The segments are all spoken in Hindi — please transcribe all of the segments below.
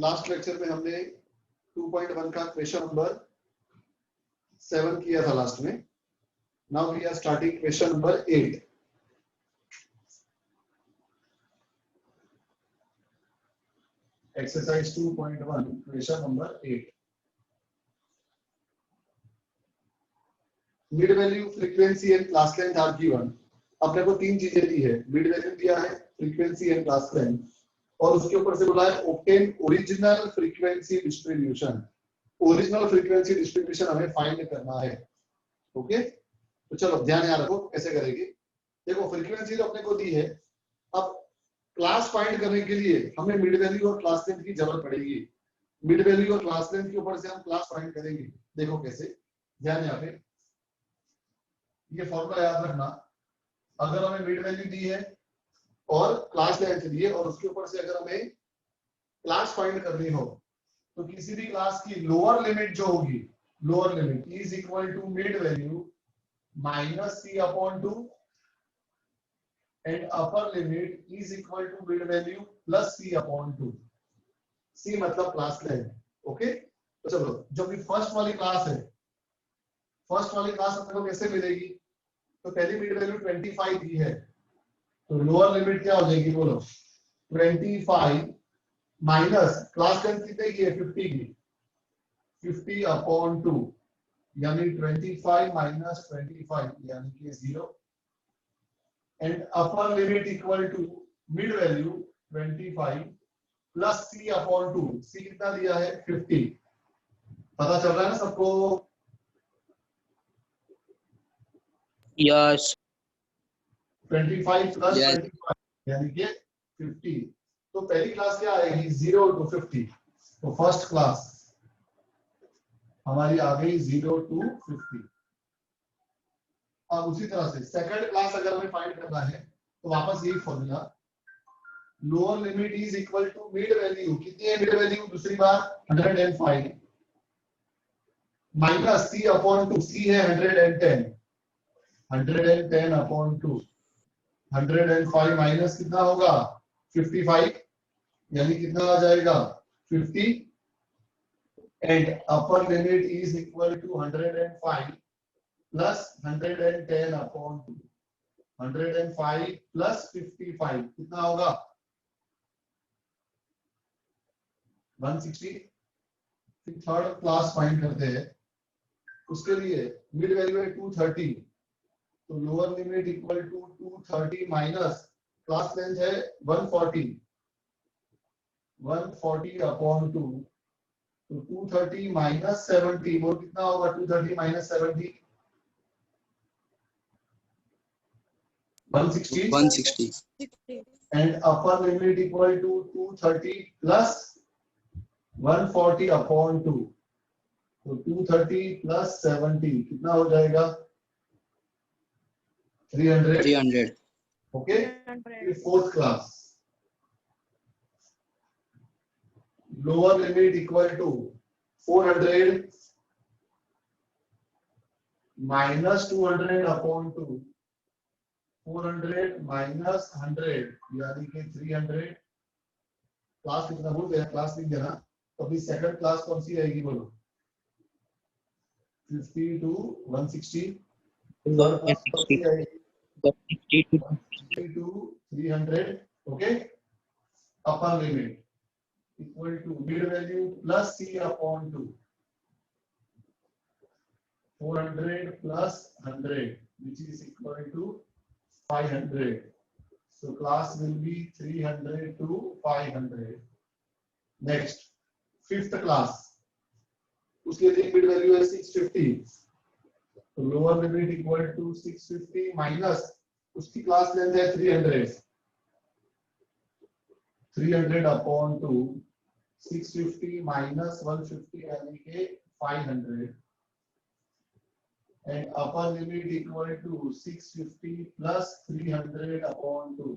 लास्ट लेक्चर में हमने 2.1 का क्वेश्चन नंबर 7 किया था लास्ट में। Now we are starting question number 8। Exercise 2.1 question number 8। Mid value, frequency and class length are given. अपने को तीन चीजें दी है, मिड वैल्यू दिया है, फ्रीक्वेंसी एंड क्लास लेंथ, और उसके ऊपर से बोला है obtain original frequency distribution. Original frequency distribution हमें फाइंड करना है। ओके, तो चलो ध्यान यहाँ रखो कैसे करेंगे। देखो फ्रीक्वेंसी तो अपने को दी है, अब क्लास फाइंड करने के लिए हमें मिड वैल्यू और क्लास लेंथ की जरूरत पड़ेगी। मिड वैल्यू और क्लास लेंथ के ऊपर से हम क्लास फाइंड करेंगे। देखो कैसे, ध्यान यहाँ पे, ये फॉर्मूला याद रखना। अगर हमें मिड वैल्यू दी है और क्लास लेंथ दी है और उसके ऊपर से अगर हमें क्लास फाइंड करनी हो तो किसी भी क्लास की लोअर लिमिट जो होगी, lower limit is equal to mid value minus C upon 2 and upper limit is equal to mid value plus C upon 2। C मतलब क्लास लेंथ। ओके, तो चलो जो भी फर्स्ट वाली क्लास है, फर्स्ट वाली क्लास अपने को कैसे मिलेगी? तो पहली मिड वैल्यू 25 दी है, तो लोअर लिमिट क्या हो जाएगी बोलो? 25 माइनस क्लास लेंथ कितने की है? 50 की, 50 अपॉन 2 यानी 25 माइनस 25 यानी कि 0 and upper limit equal to mid value 25 plus C upon 2। C कितना दिया है? 50। पता चल रहा है ना सबको? यस। 25 प्लस 25 यानी कि 50। तो पहली क्लास क्या आएगी? 0 टू 50। तो फर्स्ट क्लास हमारी आ गई 0 टू 50। अब उसी तरह से सेकंड क्लास अगर हमें फाइंड करना है तो वापस यही formula, lower limit is equal to mid value. कितनी है मिड वैल्यू? दूसरी बार 105 माइनस सी अपॉन 2। सी है 110, 110 अपॉन 2। 105 माइनस कितना होगा? 55 यानी कितना आ जाएगा? 50 and upper limit is equal to 105 plus 110 upon 2। 105 plus 55 कितना होगा? 160। थर्ड क्लास फाइंड करते हैं, उसके लिए मिड वैल्यू है 230, तो lower limit equal to 230 minus class length है 140, 140 अपॉन 2, तो 230 माइनस 70 वो कितना होगा? 230 minus 70 160 and upper limit equal to 230 plus 140 upon 2, तो 230 प्लस 70 कितना हो जाएगा? 300। Okay, fourth class lower limit equal to 400 minus 200 upon 2, 400 minus 100 यानी कि 300। क्लास कितना भूल गया? क्लास लिख देना। तो अभी सेकंड क्लास कौन सी रहेगी बोलो? 50 टू 160। थर्ड क्लास कौन सी आएगी? 50 to 300। Okay, upper limit equal to mid value plus C upon 2, 400 plus 100 which is equal to 500. So class will be 300 to 500. Next, fifth class, उसके लिए मिड वैल्यू है 650, तो lower limit equal to 650 minus उसकी क्लास लेंथ है 300, 300 अपॉन 2, 650 माइनस 150 यानी कि 500 and upper limit equal to 650 plus 300 upon 2.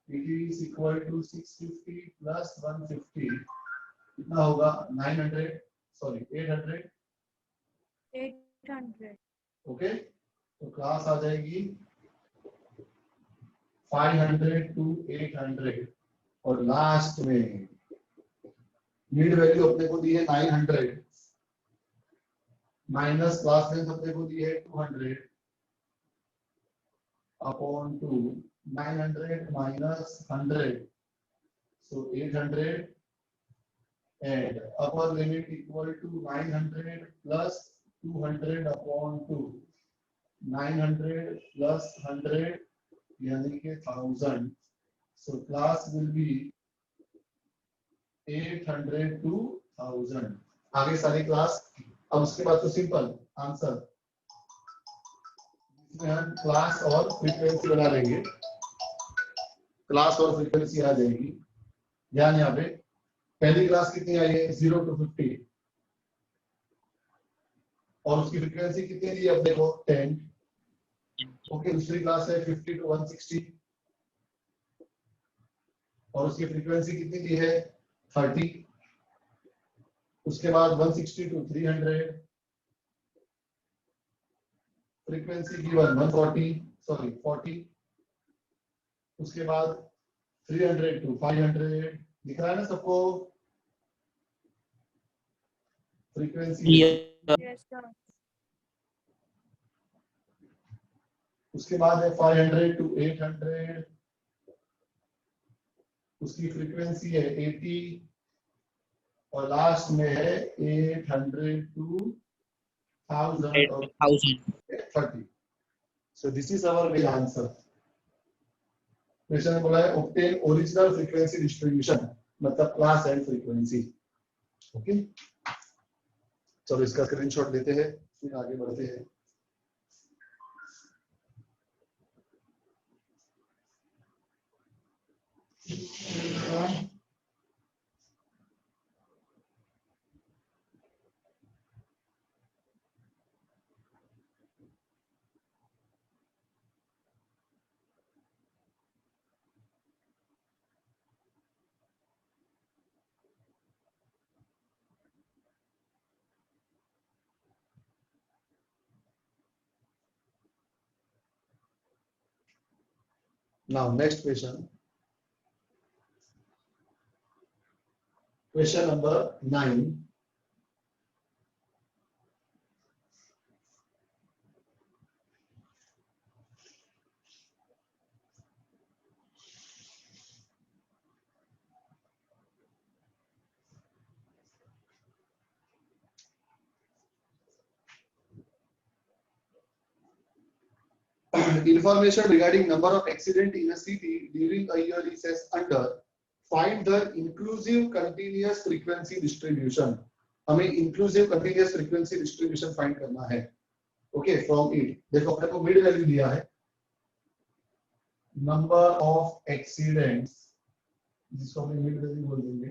It is equal to 650 plus 150. कितना होगा? 900, sorry 800. 800. ओके, तो क्लास आ जाएगी 500 to 800 और लास्ट में मिड वैल्यू अपने को दी है 900 माइनस क्लास लेंथ अपने को दी है 200 upon 2 900 minus 100 so 800 and upper limit equal to 900 plus 200 upon 2 900 plus 100 यानी कि 1000 so class will be 800 to 1000 आगे सारी क्लास अब उसके बाद तो सिंपल आंसर इसमें हम क्लास और फ्रीक्वेंसी बना लेंगे क्लास और फ्रीक्वेंसी आ जाएगी ध्यान यहाँ पे पहली क्लास कितनी आई है 0 to 50 और उसकी फ्रीक्वेंसी कितनी दी है अब देखो 10 ओके दूसरी क्लास है 50 to 160 और उसकी फ्रीक्वेंसी कितनी दी है 30 उसके बाद 160 to 300 फ्रीक्वेंसी गिवन 140 सॉरी 40 उसके बाद 300 to 500 दिख रहा है ना सबको फ्रीक्वेंसी Yes, sir. उसके बाद है 500 to 800 उसकी फ्रीक्वेंसी है 80 और लास्ट में है 800 to 1000 और 30 so this is our main answer question में बोला है obtain original frequency distribution मतलब क्लास एंड फ्रीक्वेंसी ओके चलो इसका स्क्रीनशॉट लेते हैं फिर आगे बढ़ते हैं now next question question number 9 information regarding number of accident in a city during a year is as under find the inclusive continuous frequency distribution हमें inclusive continuous frequency distribution find करना है ओके फ्रॉम इट देखो अपने को मिड वैल्यू दिया है नंबर ऑफ एक्सीडेंट्स जिसको हम मिड वैल्यू बोल देंगे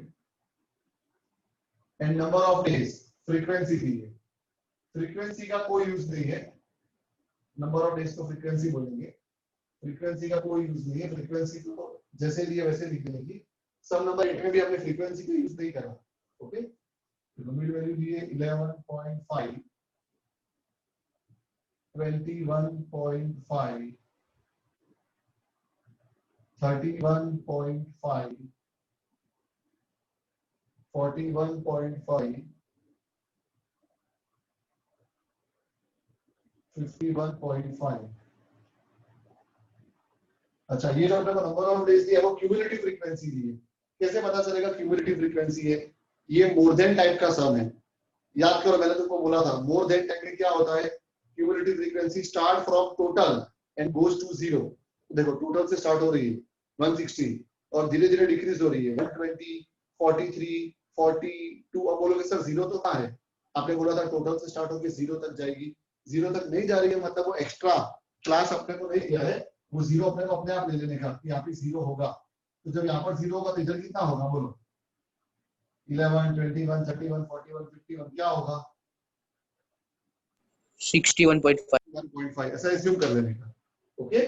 and number of days frequency दी है फ्रीक्वेंसी का कोई यूज नहीं है नंबर ऑफ डेज को फ्रीक्वेंसी बोलेंगे फ्रीक्वेंसी का कोई यूज नहीं है फ्रीक्वेंसी को जैसे लिए वैसे लिख देंगे सब नंबर 8 में भी हमने फ्रीक्वेंसी का यूज नहीं करा ओके तो मिड वैल्यू दी है 11.5 21.5 31.5 41.5 51.5 अच्छा ये जो अपने को नंबर ऑफ डेज दिया है वो क्यूमुलेटिव फ्रीक्वेंसी दी है कैसे पता चलेगा क्यूमुलेटिव फ्रीक्वेंसी है ये मोर देन टाइप का सम है याद करो मैंने तुमको बोला था मोर देन टाइप में क्या होता है cumulative frequency start from total and goes to zero देखो टोटल से स्टार्ट हो रही है 160 और धीरे धीरे डिक्रीज हो रही है 120 43 42 अब बोलोगे सर जीरो तो कहाँ है आपने बोला था टोटल से स्टार्ट होकर जीरो तक जाएगी जीरो तक नहीं जा रही है मतलब वो एक्स्ट्रा क्लास अपने को नहीं दिया है वो जीरो अपने को अपने आप ले लेने का यहाँ पे जीरो होगा तो जब यहाँ पर जीरो होगा तो इधर कितना होगा बोलो 11 21 31 41 51 क्या होगा 61.5 ऐसा एज्यूम कर लेने का okay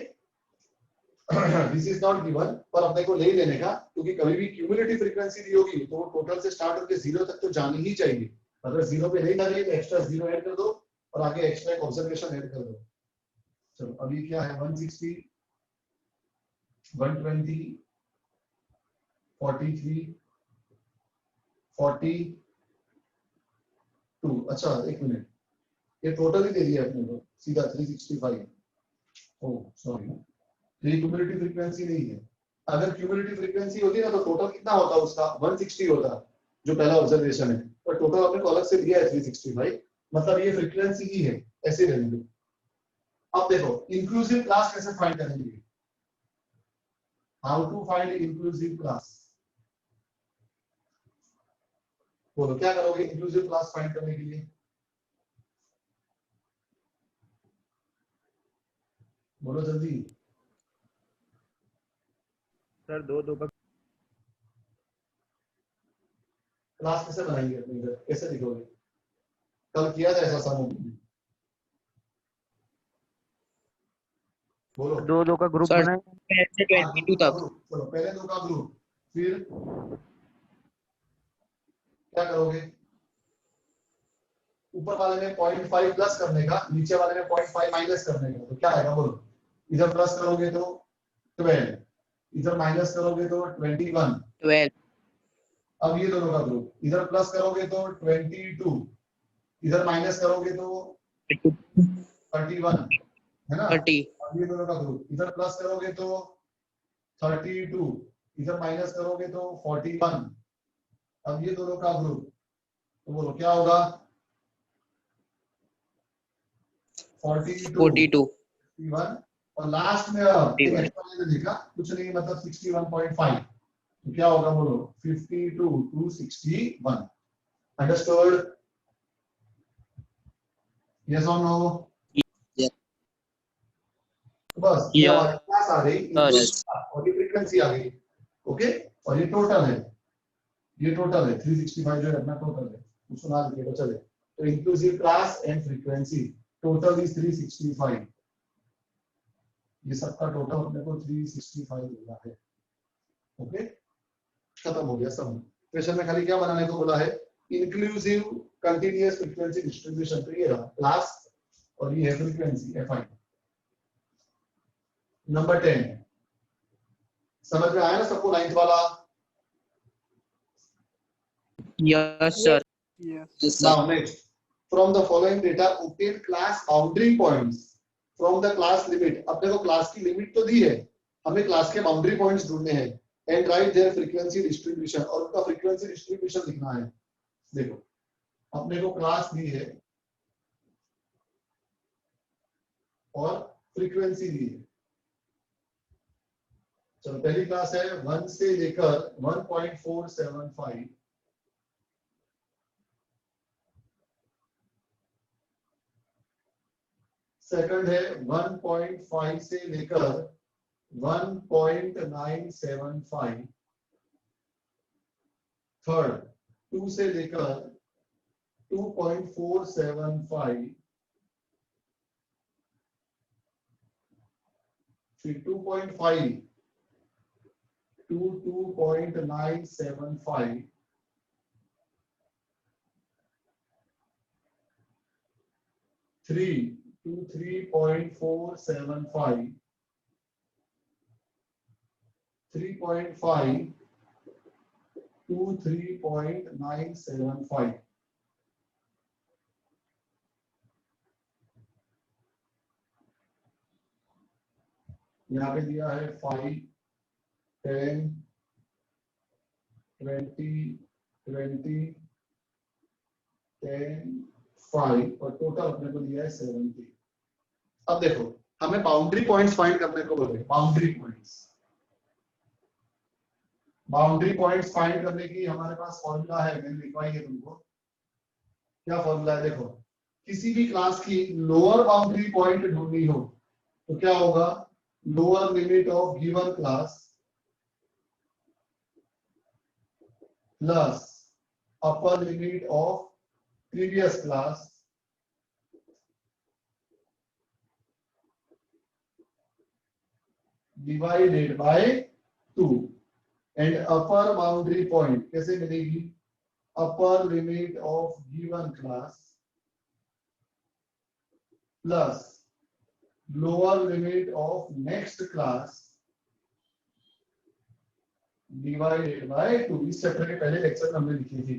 this is not given पर अपने को ले लेने का क्योंकि कभी भी क्यूमुलेटिव फ्रीक्वेंसी दी होगी तो वो टोटल से स्टार्ट होकर जीरो तक तो जानी ही चाहिए अगर जीरो पे नहीं जा रही है तो एक्स्ट्रा जीरो ऐड कर दो और आगे एक्स्ट्रा ऑब्जर्वेशन ऐड कर दो चलो अभी क्या है 160 120 43 42। अच्छा एक मिनट, ये टोटल ही दे दिया अपने को सीधा 365। ओह सॉरी, ये क्यूमुलेटिव फ्रीक्वेंसी नहीं है। अगर क्यूमुलेटिव फ्रीक्वेंसी होती ना तो टोटल कितना होता उसका 160 होता, जो पहला ऑब्जर्वेशन है, पर टोटल अपने को अलग से दिया है 365, मतलब ये फ्रीक्वेंसी ही है, ऐसे रहेंगे। अब देखो इंक्लूसिव क्लास कैसे फाइंड करेंगे, how to find inclusive class, बोलो क्या करोगे इंक्लूसिव क्लास फाइंड करने के लिए, बोलो जल्दी। सर दो दो का क्लास कैसे बनाएंगे अपने इधर, कैसे लिखोगे, कल किया था ऐसा समूह में, बोलो। दो दो का ग्रुप सर बनाए। से 22 तक। चलो पहले दो का ग्रुप, फिर क्या करोगे, ऊपर वाले में 0.5 प्लस करने का, नीचे वाले में 0.5 माइनस करने का, तो क्या आएगा बोलो, इधर प्लस करोगे तो 12, इधर माइनस करोगे तो 21। 12 अब ये दोनों का ग्रुप, इधर प्लस करोगे तो 22, इधर माइनस करोगे तो 31, है ना। 30 अब ये दोनों का ग्रुप, इधर प्लस करोगे तो 32, इधर माइनस करोगे तो 41। अब ये दोनों का ग्रुप, तो बोलो क्या होगा, 42, 42 61, और लास्ट में अब एक एक्स्ट्रा मैंने देखा कुछ नहीं, मतलब 61.5, तो क्या होगा बोलो 52 to 61। अंडरस्टूड, यस और नो। Yes. बस ये Yeah. हमारी क्लास आ गई, Yes. और ये फ्रीक्वेंसी आ गई, ओके। और ये टोटल है, ये टोटल है 365 जो है अपना टोटल है, उसको ना लिखिएगा चले। तो inclusive class and frequency total is 365, ये सबका टोटल अपने को 365 मिला है, ओके। खत्म हो गया सब। क्वेश्चन में खाली क्या बनाने को बोला है, इंक्लूसिव कंटीन्यूअस फ्रीक्वेंसी डिस्ट्रीब्यूशन, तो ये रहा क्लास और ये है फ्रीक्वेंसी एफआई। नंबर 10 समझ में आया ना सबको, नाइन्थ वाला। Yes, sir. Yes. Yes, sir. Now next, from the following data obtain class boundary points from the class limit। अपने को क्लास की लिमिट तो दी है, हमें क्लास के बाउंड्री पॉइंट्स ढूंढने हैं, and right there frequency distribution, और उनका फ्रीक्वेंसी डिस्ट्रीब्यूशन लिखना है। देखो अपने को क्लास दी है और फ्रीक्वेंसी दी है। चलो पहली क्लास है 1 से लेकर 1.475, सेकंड है 1.5 से लेकर 1.975, थर्ड 2 से लेकर 2.475, फिर 2.5 to 2.975, 3 to 3.475, 3.5 to 3.975। यहाँ पे दिया है 5, 10, 20, 20, 10, 5, और टोटल अपने को दिया है 70। अब देखो हमें बाउंड्री पॉइंट्स फाइंड करने को बोल रहे हैं, बाउंड्री पॉइंट्स फाइंड करने की हमारे पास फॉर्मूला है, मैंने लिखवाई है तुमको। क्या फॉर्मूला है, देखो किसी भी क्लास की लोअर बाउंड्री पॉइंट ढूंढनी हो तो क्या होगा, lower limit of given class plus upper limit of previous class divided by 2, and upper boundary point कैसे मिलेगी, upper limit of given class plus lower limit of next class divided by 2। इस चैप्टर के पहले लेक्चर में हमने लिखी थी,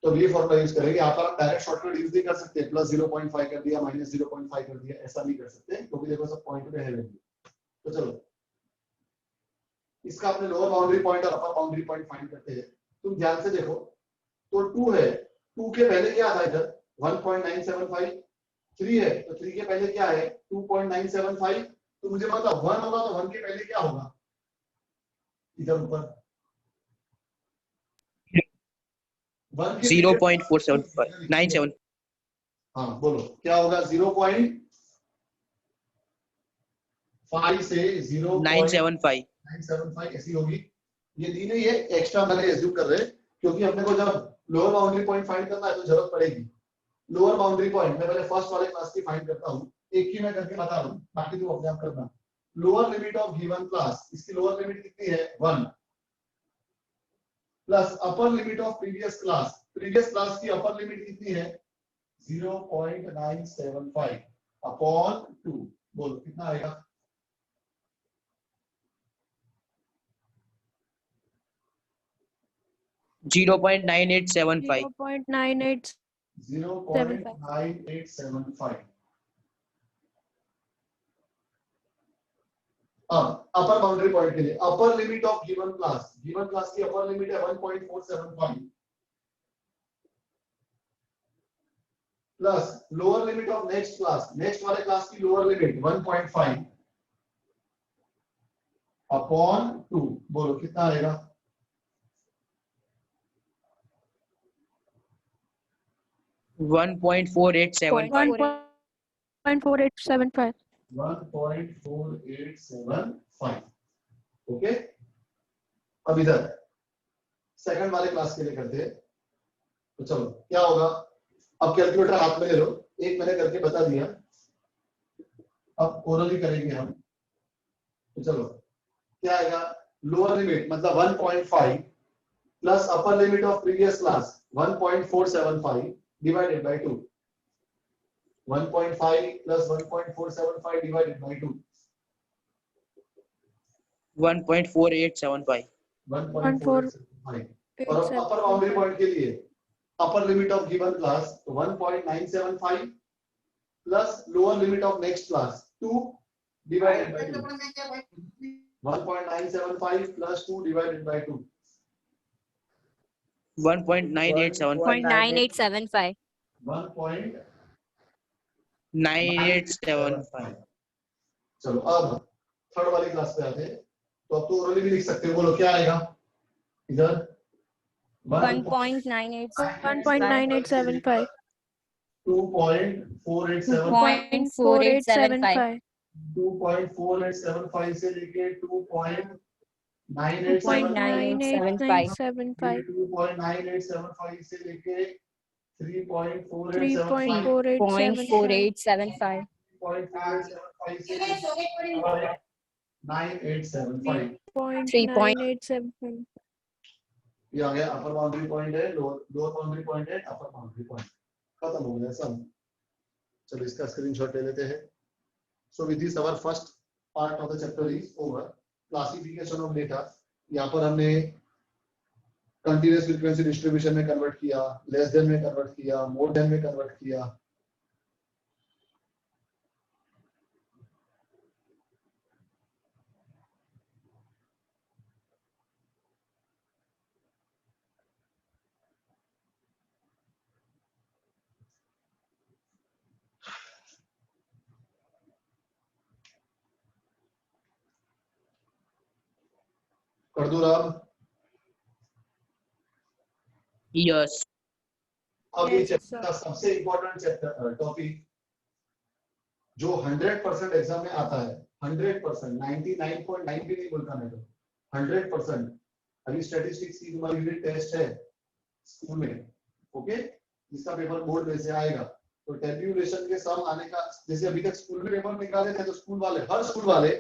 तो ये फॉर्मूला यूज करेंगे। यहाँ पर आप डायरेक्ट शॉर्टकट यूज नहीं कर सकते, प्लस 0.5 कर दिया, माइनस 0.5 कर दिया, ऐसा नहीं कर सकते क्योंकि देखो सब पॉइंट पे है वैल्यू। तो चलो इसका अपने लोअर बाउंड्री पॉइंट और अपर बाउंड्री पॉइंट फाइंड करते हैं। तुम ध्यान से देखो, तो 2 है, 2 के पहले क्या था इधर 1.975, 3 है तो 3 के पहले क्या है 2.975। तो मुझे मतलब 1 होगा तो 1 के पहले क्या होगा इधर ऊपर 1 के 0.47597। हाँ बोलो क्या होगा 0.5 से 975। 0.975 ऐसी होगी। ये दी नहीं है एक्स्ट्रा, मैंने एज्यूम कर रहे क्योंकि अपने को जब लोअर बाउंड्री पॉइंट फाइंड करना है तो जरूरत पड़ेगी। लोअर बाउंड्री पॉइंट मैं पहले फर्स्ट वाले क्लास की फाइंड करता हूँ, एक ही मैं करके बता रहा हूँ, बाकी तुम अपने आप करना। Lower limit of given class, इसकी लोअर लिमिट कितनी है 1, plus upper limit of previous class, previous class की अपर लिमिट कितनी है 0.975 अपॉन 2। बोलो कितना आएगा 0.9875। 0.9875। अब अपर बाउंड्री पॉइंट के लिए upper limit of given class की अपर लिमिट है 1.475 plus lower limit of next वाले क्लास की लोअर लिमिट 1.5 अपॉन 2। बोलो कितना आएगा 1.4875। 1.4875। 1.4875। ओके, अब इधर सेकंड वाले क्लास के लिए करते हैं। तो चलो क्या होगा, अब कैलकुलेटर हाथ में ले लो, एक मैंने करके बता दिया, अब ओरली करेंगे हम। तो चलो क्या आएगा, लोअर लिमिट मतलब 1.5 plus upper limit of previous class 1.475 divided by 2। 1.5 plus 1.475 divided by 2 1.4875। 1.475। और अपर बाउंड्री पॉइंट के लिए upper limit of given class 1.975 plus lower limit of next class 2 divided by 2। 1.975 plus 2 divided by 2 1.9875। 1.9875। चलो अब थर्ड वाली क्लास पे आते हैं। तो अब तो ओरली भी लिख सकते हो, बोलो क्या आएगा इधर 1.9875। 2.4875 2.4875 से लेके 2.9875 2.9875 से लेके 3.4875 3.4875 से लेके 9875। 3.9875। ये आ गया अपर बाउंड्री पॉइंट है, लोअर बाउंड्री पॉइंट है, अपर बाउंड्री पॉइंट खत्म हो गया सब। चलो इसका स्क्रीनशॉट ले लेते हैं। So with this our first part of the chapter is over, classification of data. यहाँ पर हमने कंटीन्यूअस फ्रीक्वेंसी डिस्ट्रीब्यूशन में कन्वर्ट किया, लेस देन में कन्वर्ट किया, मोर देन में कन्वर्ट किया। कर दूं राम? Yes. अब ये Yes, चैप्टर sir. का सबसे इंपॉर्टेंट चैप्टर टॉपिक जो 100% एग्जाम में आता है, 100%, 99.9 भी नहीं बोलता मैं तो, 100%। अभी स्टैटिस्टिक्स की तुम्हारी यूनिट टेस्ट है स्कूल में, ओके, जिसका पेपर बोर्ड में से आएगा। तो टेब्यूलेशन के सम आने का, जैसे अभी तक स्कूल में पेपर निकाले थे तो स्कूल वाले, हर स्कूल वाले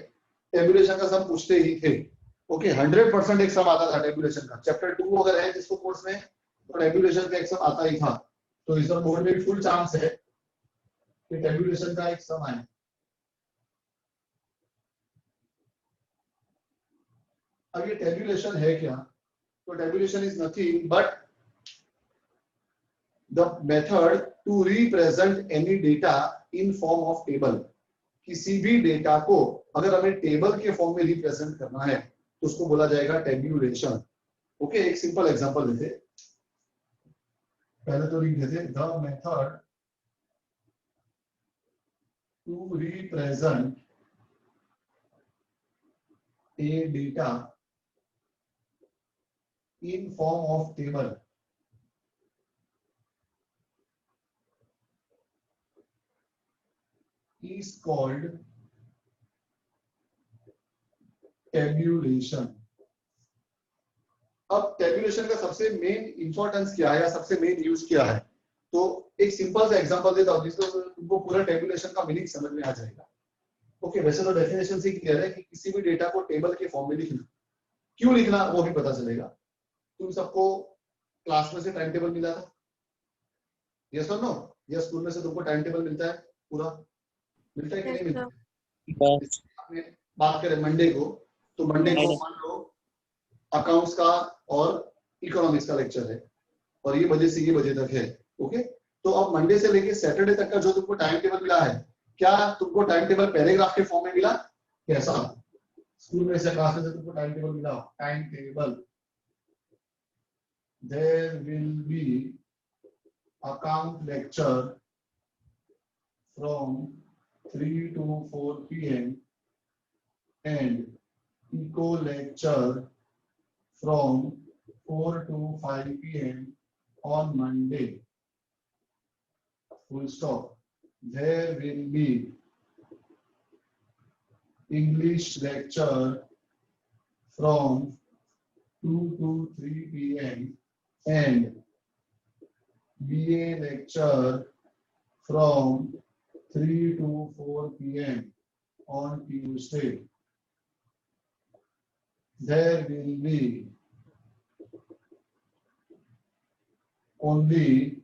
टेब्यूलेशन का सम पूछते ही थे। ओके, 100% एक सम आता था टेब्यूलेशन का। चैप्टर 2 अगर है जिसको कोर्स में, तो टेब्यूलेशन का एक सम आता ही था। तो इस बार बोर्ड में भी फुल चांस है कि टेब्यूलेशन का एक सम आए। अब ये टेबुलेशन है क्या? तो tabulation is nothing but the method to represent any data in form of table. किसी भी डेटा को अगर हमें टेबल के फॉर्म में रिप्रेजेंट करना है तो उसको बोला जाएगा टेबुलेशन। ओके, एक सिंपल एग्जांपल देते, पहले तो लिख देते the method to represent a data in form of table is called tabulation। अब टेबुलेशन का सबसे मेन इंपॉर्टेंस क्या है या सबसे मेन यूज क्या है? तो एक सिंपल सा एग्जांपल देता हूं जिससे तुमको पूरा टेबुलेशन का मीनिंग समझ में आ जाएगा। ओके, वैसे तो डेफिनेशन से क्लियर है कि किसी भी डेटा को टेबल के फॉर्म में लिखना। क्यों लिखना वो भी पता चलेगा। तुम सबको क्लास में से टाइम टेबल मिला था? यस और नो? यस, स्कूल में से तुमको टाइम टेबल मिलता है पूरा? मिलता है कि नहीं मिलता है? आपने बात करें मंडे को, तो मंडे को मान लो अकाउंट्स का और इकोनॉमिक्स का लेक्चर है और ये बजे से ये बजे तक है। ओके, तो अब मंडे से लेके सैटरडे तक का जो तुमको टाइम टेबल मिला है, क्या तुमको टाइम टेबल पैराग्राफ के फॉर्म में मिला? कैसा? स्कूल में से क्लास में से तुमको टाइम टेबल मिला? Time table there will be account lecture from 3 to 4 p.m. and eco lecture from 4 to 5 p.m. on Monday. Full stop. There will be English lecture from 2 to 3 p.m. and BA lecture from 3 to 4 p.m. on Tuesday. There will be only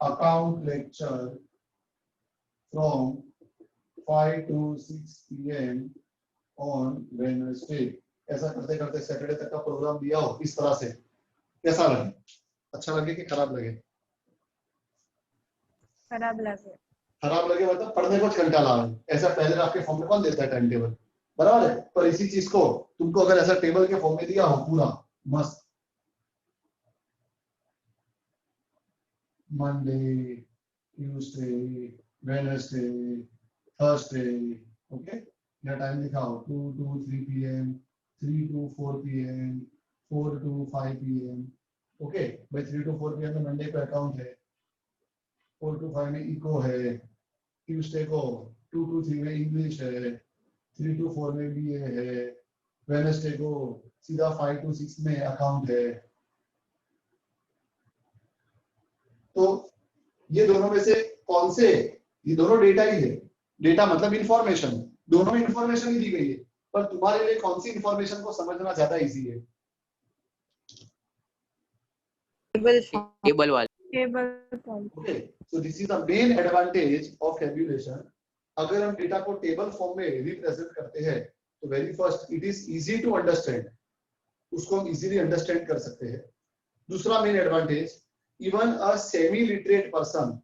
account lecture from 5 to 6 p.m. on Wednesday. ऐसा करते करते सैटरडे तक का प्रोग्राम दिया हो इस तरह से, कैसा लगे? अच्छा लगे कि खराब लगे? खराब लगे। खराब लगे मतलब पढ़ने को घंटा लावे। ऐसा पैराग्राफ के फॉर्म में कौन देता है टाइम टेबल? बराबर है। पर इसी चीज को तुमको अगर ऐसा टेबल के फॉर्म में दिया हो पूरा मस्त, Monday, Tuesday, Wednesday, Thursday, okay, या टाइम लिखा हो 2 to 3 p.m., 3 to 4 p.m., 4 to 5 p.m. Okay भाई, 3 to 4 p.m. में मंडे पे अकाउंट है, 4 to 5 में इको है, ट्यूसडे को 2 to 3 में इंग्लिश है, 3 to 4 में बीए है, वेडनेसडे को सीधा 5 to 6 में अकाउंट है। तो ये दोनों में से कौन से? ये दोनों डेटा ही है। डेटा मतलब इंफॉर्मेशन, दोनों में इंफॉर्मेशन ही दी गई है, पर तुम्हारे लिए कौन सी इंफॉर्मेशन को समझना ज्यादा इजी है? टेबल वाला। Okay, so this is the main advantage of tabulation. अगर हम डेटा को टेबल फॉर्म में रिप्रेजेंट करते हैं तो very first it is easy to understand, उसको हम इजीली अंडरस्टैंड कर सकते हैं। दूसरा main advantage, even a semi literate person,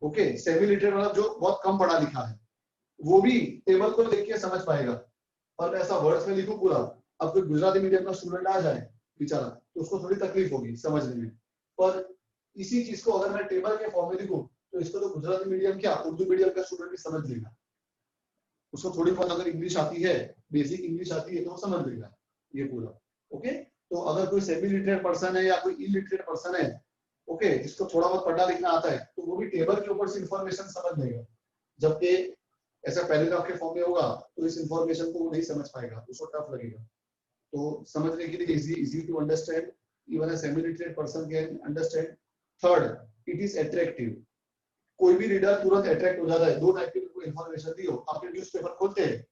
okay, semi literate मतलब जो बहुत कम पढ़ा लिखा है, वो भी टेबल को देख के समझ पाएगा। और मैं ऐसा वर्ड्स में लिखूं पूरा, अब कोई गुजराती मीडियम का स्टूडेंट आ जाए बेचारा, तो उसको थोड़ी तकलीफ होगी समझने में। पर इसी चीज को अगर मैं टेबल के फॉर्म में लिखूं तो इसको तो गुजराती मीडियम क्या उर्दू मीडियम का स्टूडेंट भी समझ लेगा। उसको थोड़ी बहुत अगर इंग्लिश आती है, बेसिक इंग्लिश आती है, तो वो समझ लेगा ये पूरा। ओके, तो अगर कोई सेमी लिटरेट पर्सन है या कोई इलिटरेट पर्सन है, ओके, जिसको थोड़ा बहुत पढ़ना लिखना आता है, तो वो भी टेबल के ऊपर से इंफॉर्मेशन समझ लेगा। जबकि ऐसा पैराग्राफ के फॉर्म में होगा तो इस इंफॉर्मेशन को वो नहीं समझ पाएगा, उसको टफ लगेगा। तो समझने के लिए easy to understand, even a semi literate person can understand. Third, it is attractive, कोई भी रीडर तुरंत अट्रैक्ट हो जाता है। दो टाइप की कोई इंफॉर्मेशन दी हो, आपने न्यूज़पेपर खोलते हैं,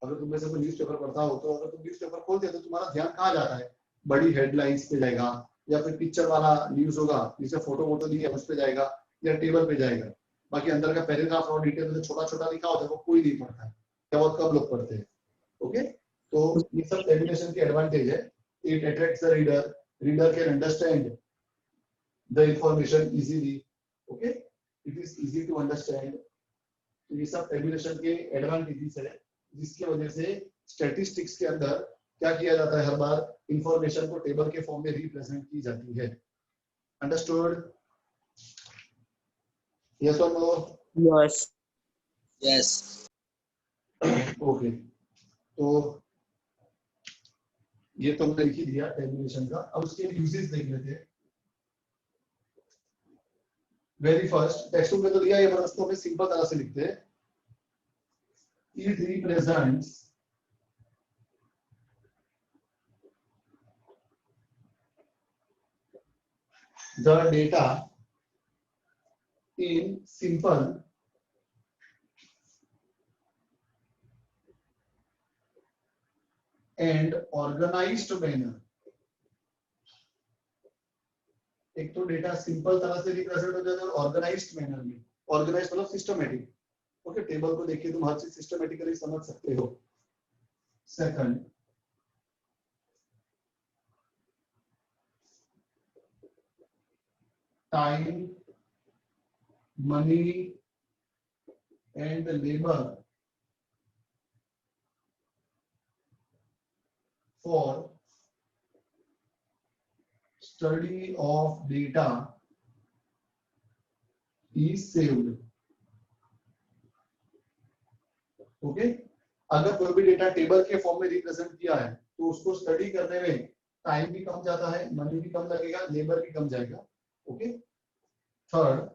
अगर तुम में से कोई न्यूज़पेपर पढ़ता हो तो अगर तुम न्यूज़पेपर खोलते हो तो तुम्हारा ध्यान कहाँ जाता है? बड़ी हेडलाइंस पे जाएगा, या फिर पिक्चर वाला न्यूज होगा जिसे फोटो वोटो दी है उस पे जाएगा, या टेबल पे जाएगा। बाकी अंदर का पैराग्राफ और डिटेल में छोटा छोटा लिखा होता है वो कोई नहीं पढ़ता है, या बहुत कम लोग पढ़ते हैं। ओके, तो ये सब टेबुलेशन के एडवांटेज है. It attracts the reader, reader can understand the information easily. Okay, it is easy to understand. तो ये सब टेबुलेशन के एडवांटेजेस है, जिसकी वजह से स्टैटिस्टिक्स के अंदर क्या किया जाता है, हर बार इंफॉर्मेशन को टेबल के फॉर्म में रिप्रेजेंट की जाती है. अंडरस्टूड? यस और नो? Yes. Yes. ओके, तो ये तो हमने लिख ही दिया टेबुलेशन का. अब उसके यूजेस देख लेते हैं. वेरी फर्स्ट, टेक्स्ट बुक में तो दिया, ये पर उसको हमें सिंपल तरह से लिखते हैं. It represents the data in simple and organized manner. एक तो डेटा सिंपल तरह से रिप्रेजेंट हो जाता है और ऑर्गेनाइज्ड मैनर में. ऑर्गेनाइज्ड मतलब सिस्टमैटिक. ओके, टेबल को देखिए तुम हर चीज सिस्टमैटिकली समझ सकते हो. Second, time, money and labour for study of data is saved. Okay, अगर कोई भी डेटा टेबल के फॉर्म में रिप्रेजेंट किया है तो उसको स्टडी करने में टाइम भी कम जाता है, मनी भी कम लगेगा, लेबर भी कम जाएगा. Okay. Third,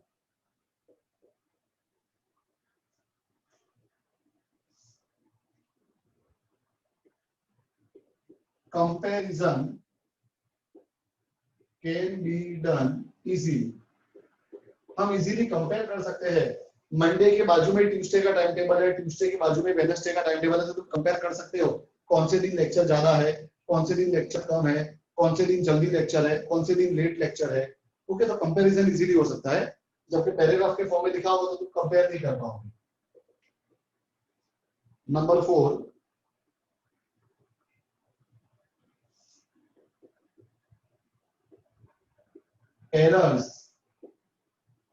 comparison can be done easily. हम इजीली कंपेयर कर सकते हैं. मंडे के बाजू में ट्यूसडे का टाइम टेबल है, ट्यूसडे के बाजू में वेडनेसडे का टाइम टेबल है, तो तुम कंपेयर कर सकते हो कौन से दिन लेक्चर ज्यादा है, कौन से दिन लेक्चर कम है, कौन से दिन जल्दी लेक्चर है, कौन से दिन लेट लेक्चर है. ओके, तो कंपैरिजन इजीली हो सकता है. जबकि पैराग्राफ के फॉर्म में लिखा होगा तो तुम कंपेयर नहीं कर पाओगे. Number 4, errors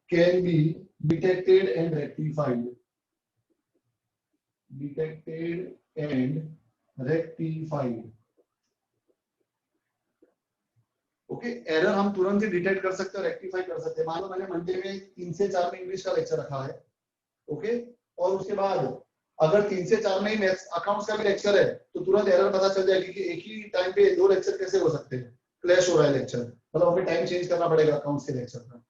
can be detected and rectified. Detected and rectified. Okay, error हम तुरंत ही डिटेक्ट कर सकते हैं, रेक्टिफाई कर सकते हैं. मान लो मैंने मंडे में 3 से 4 में इंग्लिश का लेक्चर रखा है. ओके, और उसके बाद अगर 3 से 4 में ही मैथ्स अकाउंट्स का भी लेक्चर है तो तुरंत एरर पता चल जाएगी कि एक ही टाइम पे 2 लेक्चर कैसे हो सकते हैं, क्लैश हो रहा है लेक्चर, मतलब हमें टाइम चेंज करना पड़ेगा अकाउंट्स के लेक्चर का.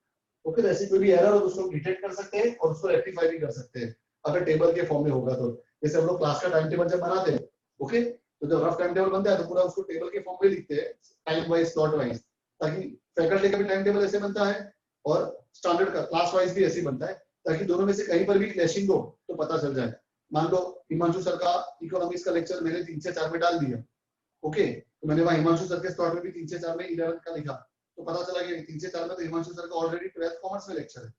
ओके, तो ऐसी कोई भी एरर हो तो उसको डिटेक्ट कर सकते हैं और उसको रेक्टिफाई भी कर सकते हैं अगर टेबल के फॉर्म में होगा तो. जैसे हम लोग क्लास का टाइम टेबल जब बनाते हैं, ओके, तो जब रफ टाइम टेबल बनता है तो पूरा उसको टेबल के फॉर्म में लिखते हैं, टाइम वाइज, स्लॉट वाइज, ताकि फैकल्टी का भी टाइम टेबल ऐसे बनता है और स्टैंडर्ड का क्लास वाइज भी ऐसे ही बनता है, ताकि दोनों में से कहीं पर भी क्लैशिंग हो तो पता चल जाए. मान लो हिमांशु सर का इकोनॉमिक्स का लेक्चर मैंने 3 से 4 में डाल दिया. ओके, तो मैंने वहां हिमांशु सर के स्लॉट में भी 3 से 4 में 11 का लिखा, तो पता चला कि 3 से 4 में तो हिमांशु सर का ऑलरेडी 12th कॉमर्स में लेक्चर है.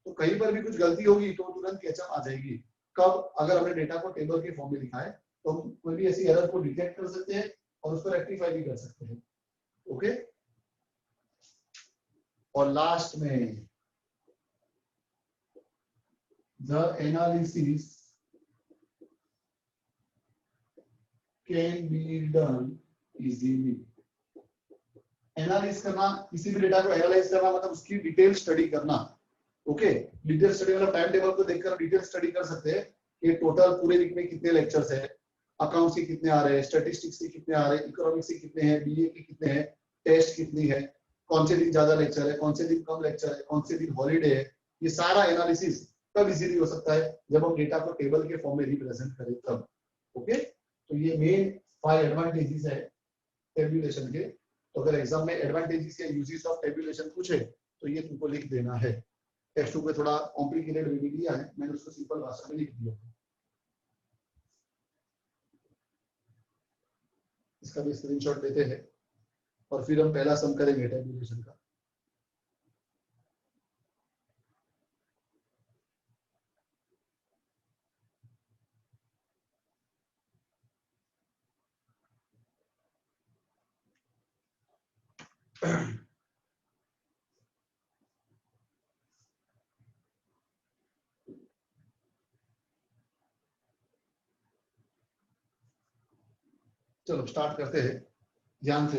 तो कहीं पर भी कुछ गलती होगी तो तुरंत कैचअप आ जाएगी. कब? अगर हमने डेटा को टेबल के फॉर्म में लिखा है तो हम कोई भी ऐसी एरर को डिटेक्ट कर सकते हैं और उसको रेक्टिफाई भी कर सकते हैं. ओके, और लास्ट में the analysis can be done easily. Analyse करना, किसी भी डेटा को एनालाइज करना मतलब उसकी डिटेल स्टडी करना. ओके, डिटेल स्टडी मतलब टाइम टेबल को देखकर डिटेल स्टडी कर सकते हैं कि टोटल पूरे वीक में कितने लेक्चर्स है, अकाउंट्स के कितने आ रहे हैं, स्टैटिस्टिक्स के कितने आ रहे हैं, इकोनॉमिक्स के कितने हैं, बीए के कितने हैं, टेस्ट कितनी है, कौन से दिन ज्यादा लेक्चर है, कौन से दिन कम लेक्चर है, कौन से दिन हॉलीडे है. ये सारा एनालिसिस तब इजीली हो सकता है जब हम डेटा को टेबल के फॉर्म में रिप्रेजेंट करें तब. ओके, तो ये मेन 5 एडवांटेजेस है टेबुलेशन के. तो अगर एग्जाम में एडवांटेजेस या यूजेस ऑफ टेबुलेशन पूछे तो ये तुमको लिख देना है. टेक्स्ट बुक में थोड़ा कॉम्प्लिकेटेड वे में दिया है, मैंने उसको सिंपल भाषा में लिख दिया. इसका भी स्क्रीनशॉट लेते हैं और फिर हम पहला सम करेंगे टेबुलेशन का. चलो स्टार्ट करते हैं ध्यान से।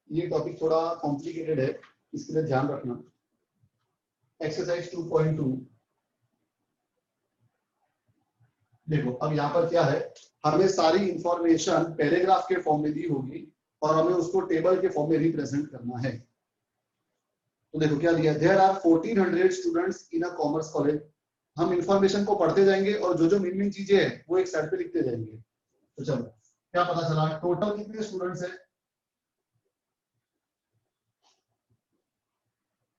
ये टॉपिक थोड़ा कॉम्प्लिकेटेड है, इसके लिए ध्यान रखना। एक्सरसाइज 2.2 देखो, अब यहाँ पर क्या है, हमें सारी इंफॉर्मेशन पैराग्राफ के फॉर्म में दी होगी और हमें उसको टेबल के फॉर्म में रिप्रेजेंट करना है। तो देखो क्या दिया, there are 1400 students in a commerce college. हम इंफॉर्मेशन को पढ़ते जाएंगे और जो जो मेन चीजें हैं वो एक साइड पे लिखते जाएंगे। तो चलो क्या पता चला, टोटल कितने स्टूडेंट्स है,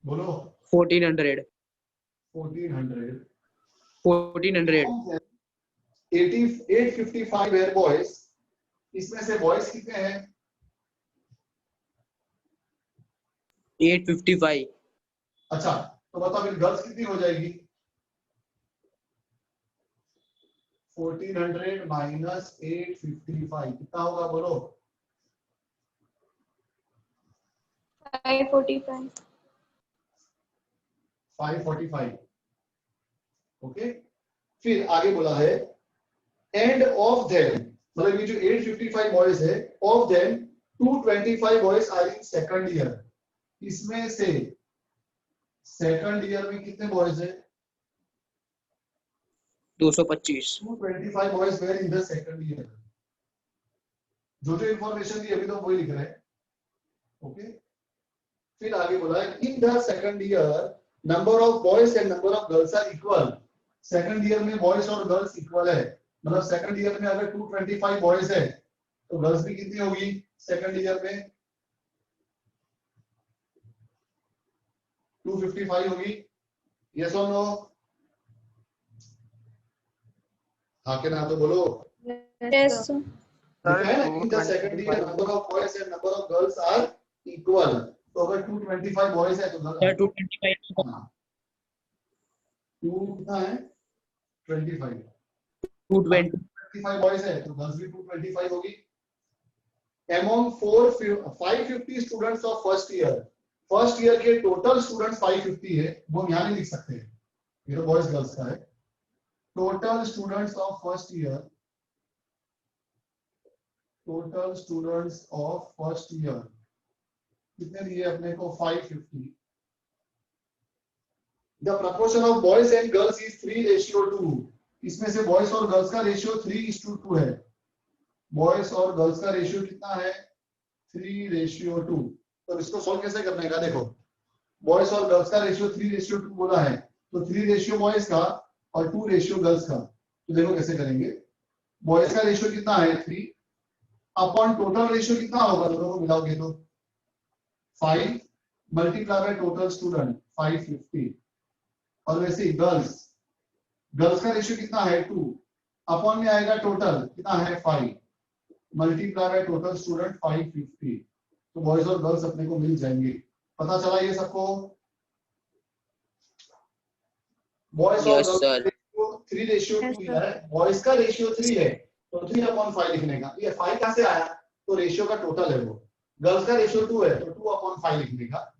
बोलो। 1400 1400 1400 855 है बॉयज। इसमें से बॉयज कितने हैं, 855 अच्छा तो बताओ फिर गर्ल्स कितनी हो जाएगी, 1400 माइनस 855 कितना होगा बोलो, 545. 545। ओके, फिर आगे बोला है एंड ऑफ देम, मतलब ये जो 855 बॉयज है, of them 225 boys are in second year. इसमें से सेकंड ईयर में कितने बॉयज है, 225 225 boys were in the second year. जो जो इंफॉर्मेशन दी अभी तो वही लिख रहे हैं। ओके, फिर आगे बोला है in the second year number of boys and number of girls are equal. Second year में बॉयज और गर्ल्स इक्वल है, मतलब सेकंड ईयर में अगर 225 बॉयज है तो गर्ल्स भी कितनी होगी सेकंड ईयर में, 255 होगी। यस और नो, हाँ के ना तो बोलो। Yes, sir. लिखा है ना, in the second year number of boys and number of girls are equal. तो अगर 225 बॉयज है तो सर 225 हाँ 2 कितना है 25, 220 25 बॉयज है तो गर्ल्स भी 225 होगी। Among 550 students of first year के टोटल स्टूडेंट्स 550 है, वो हम यहाँ नहीं लिख सकते, ये तो बॉयज गर्ल्स का है। Total students of first year, total students of first year कितने दिए अपने को 550। The proportion of boys and girls is 3:2। इसमें से बॉयज और गर्ल्स का रेशियो 3:2 है। बॉयज और गर्ल्स का रेशियो कितना है 3:2। तो इसको सॉल्व कैसे करने का, देखो बॉयज और गर्ल्स का रेशियो 3:2 बोला है, तो 3 रेशियो बॉयज का और 2 रेशियो गर्ल्स का। तो देखो कैसे करेंगे, बॉयज का रेशियो कितना है 3 अपॉन टोटल रेशियो कितना होगा, दोनों को मिलाओगे तो 5 मल्टीप्लाई बाय टोटल स्टूडेंट 550। और वैसे ही गर्ल्स का रेशियो कितना है 2 अपॉन में आएगा टोटल कितना है 5 मल्टीप्लाई बाय टोटल स्टूडेंट 550। तो बॉयज और गर्ल्स अपने को मिल जाएंगे। पता चला ये सबको, बॉयज और यस गर्ल्स सर 3:2 Yes, है, बॉयज का रेशियो 3 है तो 3/5 लिखने का। ये 5 कहां से आया, तो रेशियो का टोटल है वो। गर्ल्स का रेशियो 2 है तो 2/5 लिखने का,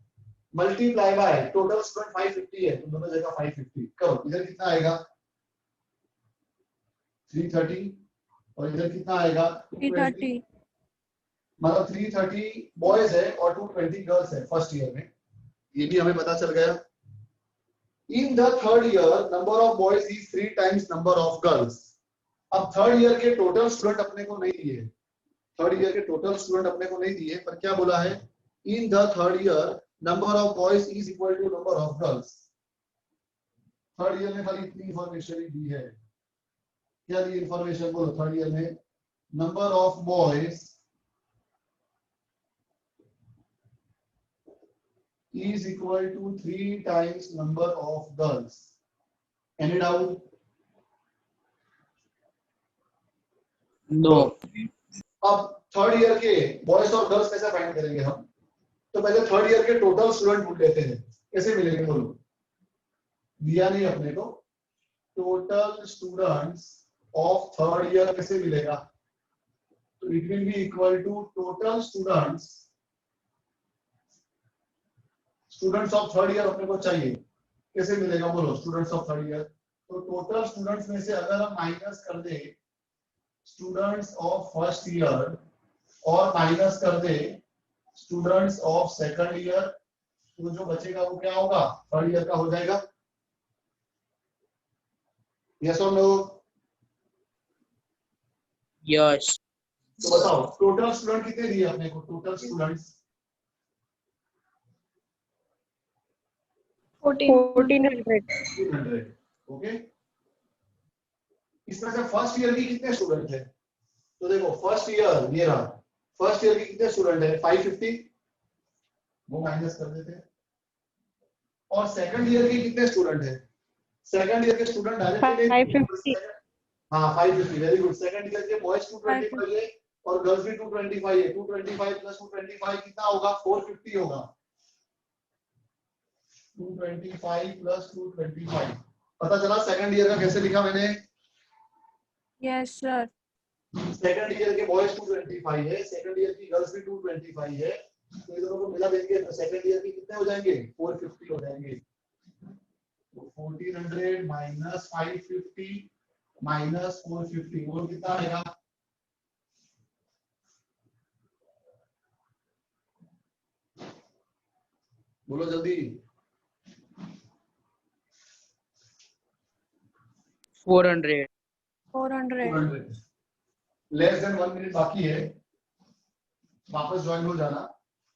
मल्टीप्लाई बाय टोटल स्टूडेंट 550 है तो दोनों जगह 550 करो। इधर कितना आएगा 330 और इधर कितना आएगा 330. मतलब 330 बॉयज है और 220 गर्ल्स है फर्स्ट ईयर में, ये भी हमें पता चल गया। In the third year number of boys is 3 times number of girls. अब थर्ड ईयर के टोटल स्टूडेंट अपने को नहीं दिए, थर्ड ईयर के टोटल स्टूडेंट अपने को नहीं दिए, पर क्या बोला है in the third year number of boys is equal to number of girls. Third year में खाली इतनी इंफॉर्मेशन ही दी है। क्या दी इंफॉर्मेशन बोलो, थर्ड ईयर में number of boys is equal to 3 times number of girls. Any doubt? No अब थर्ड ईयर के बॉयज और गर्ल्स कैसे फाइंड करेंगे हम, तो पहले थर्ड ईयर के टोटल स्टूडेंट ढूंढ लेते हैं। कैसे मिलेंगे बोलो, दिया नहीं अपने को, total students of third year कैसे मिलेगा, तो it will be equal to total students students of third year अपने को चाहिए, कैसे मिलेगा बोलो स्टूडेंट्स ऑफ थर्ड ईयर? तो टोटल स्टूडेंट्स में से अगर हम माइनस कर दे स्टूडेंट्स ऑफ फर्स्ट ईयर और माइनस कर दे स्टूडेंट्स ऑफ सेकंड ईयर, तो जो बचेगा वो क्या होगा? थर्ड ईयर का हो जाएगा। यस और नो? यस। तो बताओ टोटल स्टूडेंट कितने दिए अपने को? Total students 1400। 200। ओके, इसमें से फर्स्ट ईयर की कितने स्टूडेंट है? तो देखो फर्स्ट ईयर ये रहा, फर्स्ट ईयर के कितने स्टूडेंट है? 550, वो माइनस कर देते हैं। और सेकंड ईयर के कितने स्टूडेंट है? सेकंड ईयर के स्टूडेंट डायरेक्टली 550। हाँ 550, वेरी गुड। सेकंड ईयर के बॉयज 225 है और गर्ल्स भी 225 है। 225 प्लस 225 कितना होगा? 450 होगा। 225 प्लस 225, पता चला सेकंड ईयर का कैसे लिखा मैंने? Yes sir. सेकंड ईयर के बॉयज 225 है, सेकंड ईयर की गर्ल्स भी 225 है, तो इन दोनों को मिला देंगे तो सेकंड ईयर की कितने हो जाएंगे? 450 हो जाएंगे। तो 1400 माइनस 550 माइनस 450 वो कितना आएगा? बोलो जल्दी। 400। 400। लेस देन 1 मिनट बाकी है, वापस ज्वाइन हो जाना।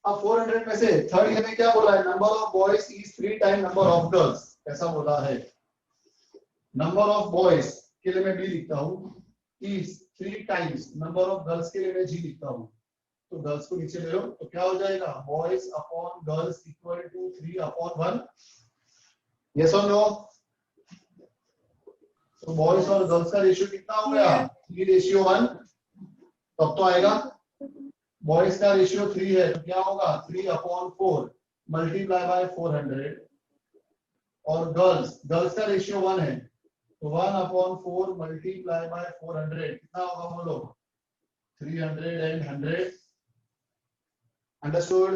अब 400 में से थर्ड ईयर में क्या बोला है? Number of boys is 3 time number of girls, ऐसा बोला है। नंबर ऑफ बॉयज के लिए मैं बी लिखता हूँ, is 3 times number of girls के लिए मैं जी लिखता हूँ। तो गर्ल्स को नीचे ले लो तो क्या हो जाएगा? Boys upon girls equal to 3 upon 1। Yes और नो? तो बॉयज और गर्ल्स का रेशियो कितना हो गया? 3:1। तब तो आएगा बॉयज का रेशियो 3 है तो क्या होगा? 3 अपॉन 4 मल्टीप्लाई बाय 400। और गर्ल्स का रेशियो 1 है तो 1 अपॉन 4 मल्टीप्लाई बाय 400 कितना होगा बोलो? 300 and 100। Understood?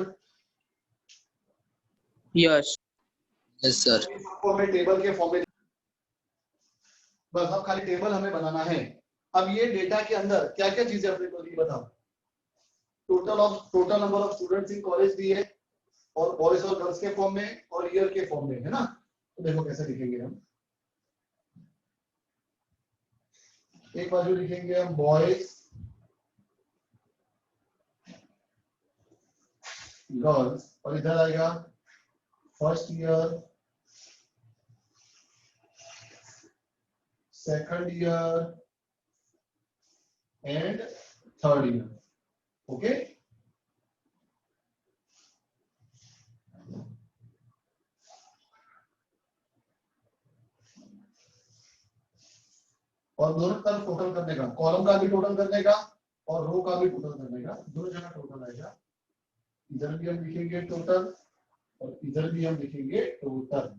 Yes. Yes sir. सबको हमें टेबल के फॉर्म में, बस अब खाली टेबल हमें बनाना है। अब ये डेटा के अंदर क्या क्या चीजें अपने को दी बताओ? Total number of students in college दी है और बॉयज और गर्ल्स के फॉर्म में और ईयर के फॉर्म में, है ना? तो देखो कैसे लिखेंगे हम। एक बाजू लिखेंगे हम बॉयज गर्ल्स और इधर आएगा first year second year and third year. Okay, और दोनों तरफ टोटल करने का, कॉलम का भी टोटल करने का और रो का भी टोटल करने का, दोनों जगह टोटल आएगा। इधर भी हम लिखेंगे टोटल और इधर भी हम लिखेंगे टोटल।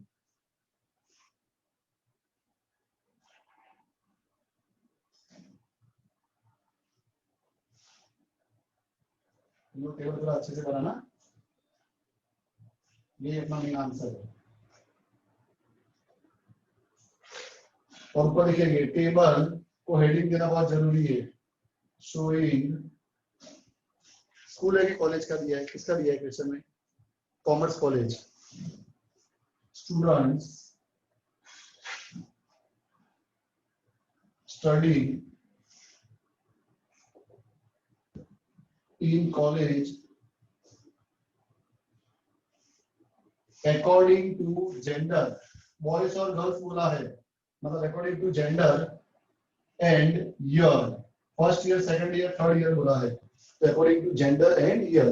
टेबल थोड़ा अच्छे से बनाना, ये अपना मेन आंसर है। और ऊपर लिखेंगे टेबल को हेडिंग देना बहुत जरूरी है। शोइंग, स्कूल है कि कॉलेज का दिया है? किसका दिया है क्वेश्चन में? Commerce college. Students study in college according to gender, boys और गर्ल्स बोला है, मतलब according to gender and year. First year second year third year बोला है, तो according to gender and year.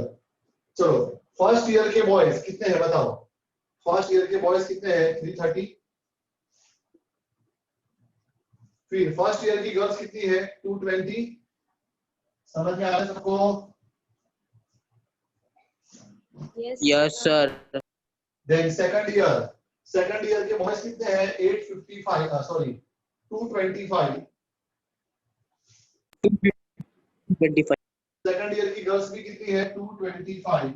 चलो फर्स्ट ईयर के बॉयज कितने हैं बताओ? फर्स्ट ईयर के बॉयज कितने हैं? 330। फिर फर्स्ट ईयर की गर्ल्स कितनी है? 220। समझ में आ रहा है सबको? Yes sir. Then second year के बॉयज कितने हैं? 855, सॉरी 225। 25। सेकंड ईयर की गर्ल्स भी कितनी है? 225।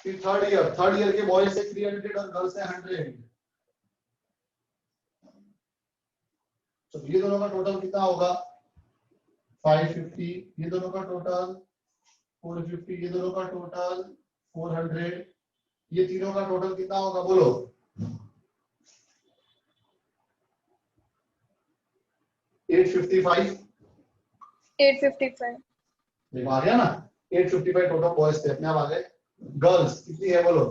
फिर थर्ड ईयर के बॉयज से 300 और गर्ल्स से 100। तो ये दोनों का टोटल कितना होगा 550, ये दोनों का टोटल 450, ये दोनों का टोटल 400, ये तीनों का टोटल कितना होगा बोलो। 855। 855. देखो आ गया ना, 855 टोटल बॉयज थे, अपने आप आ गए। गर्ल्स कितनी है बोलो,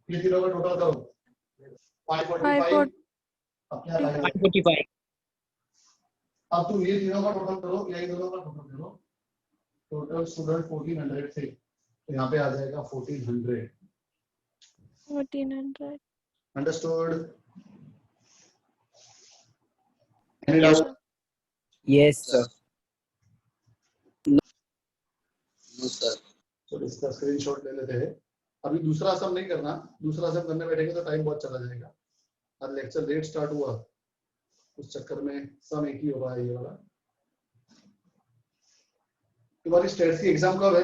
ये तीनों का टोटल करो 545, अपने आप आ गए। 545. अब तुम ये तीनों का टोटल करो या ये दोनों का टोटल करो, टोटल स्टूडेंट 1400 थे, तो यहाँ पे आ जाएगा 1400। 1400. Understood? Yes, sir. No, sir. तो इसका स्क्रीनशॉट ले लेते हैं। अभी दूसरा सम नहीं करना, दूसरा सम करने बैठेंगे तो टाइम बहुत चला जाएगा। आज लेक्चर लेट स्टार्ट हुआ, उस चक्कर में सम एक ही हो रहा है ये वाला। तुम्हारी स्टेट्स की एग्जाम कब है?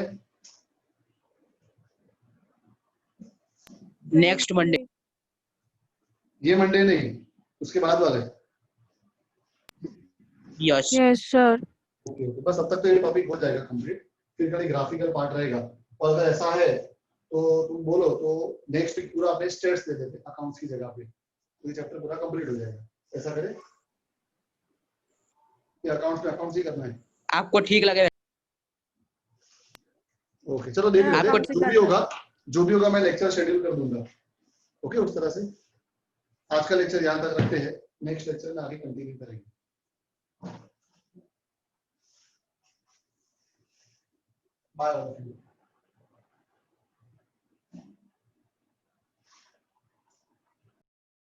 Next Monday. ये मंडे नहीं, उसके बाद वाले। Yes. Yes, sir. Okay okay, बस अब तक तो ये टॉपिक हो जाएगा कंप्लीट, फिर खाली ग्राफिकल पार्ट रहेगा। और अगर ऐसा है तो तुम बोलो तो नेक्स्ट वीक पूरा अपने स्टेट्स दे देते अकाउंट्स की जगह पे, तो ये चैप्टर पूरा कंप्लीट हो जाएगा। ऐसा करें कि अकाउंट्स में अकाउंट्स ही करना है? आपको ठीक लगे। ओके चलो देख लेते हैं, आपको जो भी होगा मैं लेक्चर शेड्यूल कर दूंगा। ओके उस तरह से आज का लेक्चर यहाँ तक रखते हैं, नेक्स्ट लेक्चर में आगे कंटिन्यू करेंगे। बाय।